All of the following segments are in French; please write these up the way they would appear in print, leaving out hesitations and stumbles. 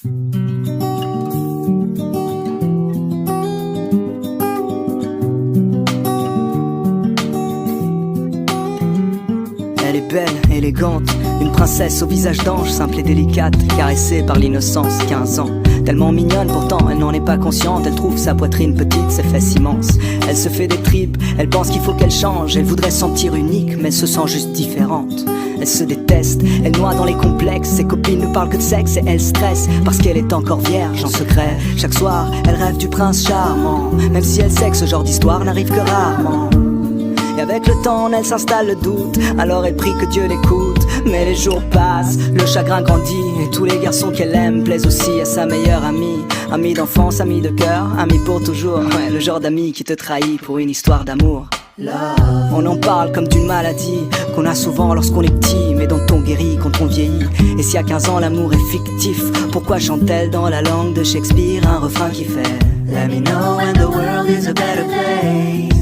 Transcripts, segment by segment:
Elle est belle, élégante, une princesse au visage d'ange, simple et délicate, caressée par l'innocence, 15 ans. Tellement mignonne, pourtant elle n'en est pas consciente. Elle trouve sa poitrine petite, ses fesses immenses. Elle se fait des tripes, elle pense qu'il faut qu'elle change. Elle voudrait se sentir unique, mais elle se sent juste différente. Elle se déteste, elle noie dans les complexes. Ses copines ne parlent que de sexe et elle stresse parce qu'elle est encore vierge en secret. Chaque soir, elle rêve du prince charmant, même si elle sait que ce genre d'histoire n'arrive que rarement. Et avec le temps, en elle s'installe le doute. Alors elle prie que Dieu l'écoute. Mais les jours passent, le chagrin grandit. Et tous les garçons qu'elle aime plaisent aussi à sa meilleure amie. Amie d'enfance, amie de cœur, amie pour toujours. Ouais, le genre d'ami qui te trahit pour une histoire d'amour. On en parle comme d'une maladie qu'on a souvent lorsqu'on est petit, mais dont on guérit quand on vieillit. Et si à 15 ans l'amour est fictif, pourquoi chante-t-elle dans la langue de Shakespeare un refrain qui fait Let me know when the world is a better place.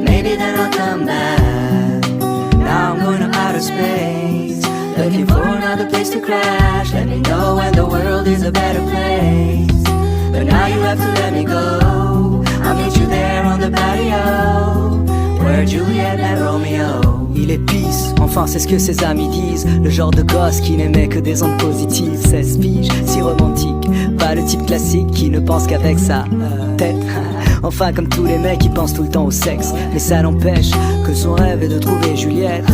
Maybe then I'll come back. Now I'm going to outer space, looking for another place to crash. Let me know when the world is a better place. But now you have to let me go. I'll meet you there on the patio, where Juliet met Romeo. Il est peace, enfin c'est ce que ses amis disent. Le genre de gosse qui n'aimait que des ondes positives. 16 piges, si romantique, pas le type classique qui ne pense qu'avec sa tête. Enfin comme tous les mecs qui pensent tout le temps au sexe. Mais ça n'empêche que son rêve est de trouver Juliette.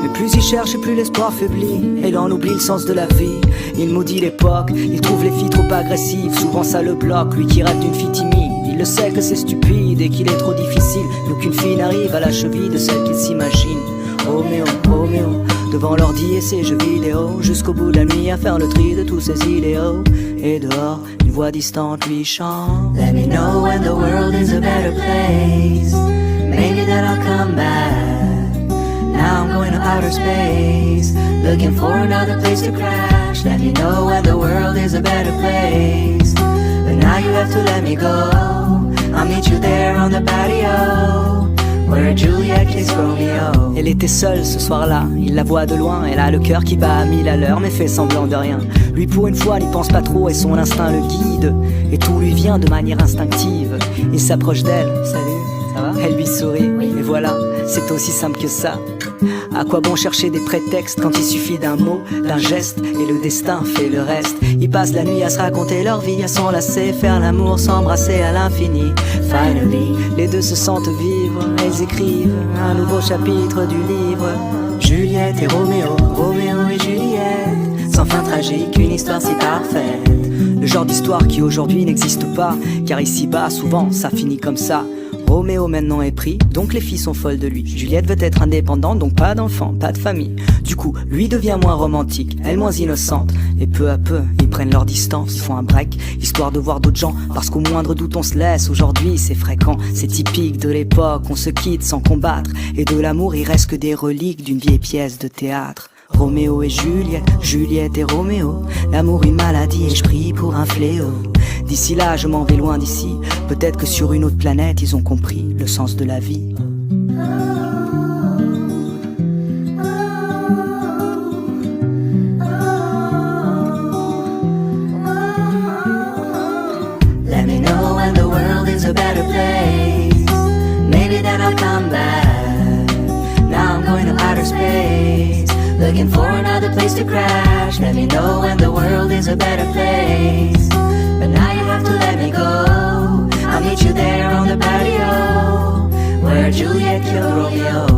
Mais plus il cherche et plus l'espoir faiblit. Et il en oublie le sens de la vie. Il maudit l'époque, il trouve les filles trop agressives. Souvent ça le bloque, lui qui rêve d'une fille timide. Il le sait que c'est stupide et qu'il est trop difficile. Mais aucune fille n'arrive à la cheville de celle qu'il s'imagine. Roméo, Roméo, devant l'ordi et ses jeux vidéo, jusqu'au bout de la nuit à faire le tri de tous ses idéaux. Et dehors, une voix distante lui chante Let me know when the world is a better place. Maybe then I'll come back. Now I'm going to outer space, looking for another place to crash. Let me know when the world is a better place. But now you have to let me go. I'll meet you there on the patio, where Juliet kissed Romeo. Elle était seule ce soir-là, il la voit de loin. Elle a le cœur qui bat à 1000 à l'heure, mais fait semblant de rien. Lui pour une fois n'y pense pas trop et son instinct le guide. Et tout lui vient de manière instinctive. Il s'approche d'elle, salut, ça va? Elle lui sourit, et voilà, c'est aussi simple que ça. À quoi bon chercher des prétextes quand il suffit d'un mot, d'un geste, et le destin fait le reste. Ils passent la nuit à se raconter leur vie, à s'enlacer, faire l'amour, s'embrasser à l'infini. Finally, les deux se sentent vivre, elles écrivent un nouveau chapitre du livre. Juliette et Roméo, Roméo et Juliette, sans fin tragique, une histoire si parfaite. Le genre d'histoire qui aujourd'hui n'existe pas, car ici-bas, souvent, ça finit comme ça. Roméo maintenant est pris, donc les filles sont folles de lui. Juliette veut être indépendante, donc pas d'enfant, pas de famille. Du coup, lui devient moins romantique, elle moins innocente. Et peu à peu, ils prennent leur distance, ils font un break, histoire de voir d'autres gens. Parce qu'au moindre doute on se laisse, aujourd'hui c'est fréquent. C'est typique de l'époque, on se quitte sans combattre. Et de l'amour il reste que des reliques d'une vieille pièce de théâtre. Roméo et Juliette, Juliette et Roméo. L'amour une maladie et je prie pour un fléau. D'ici là je m'en vais loin d'ici. Peut-être que sur une autre planète ils ont compris le sens de la vie. Let me know when the world is a better place. Maybe then I'll come back. Now I'm going to outer space, looking for another place to crash. Let me know when the world is a better place. But now you have to let me go. I'll meet you there on the patio, where Juliet killed Romeo.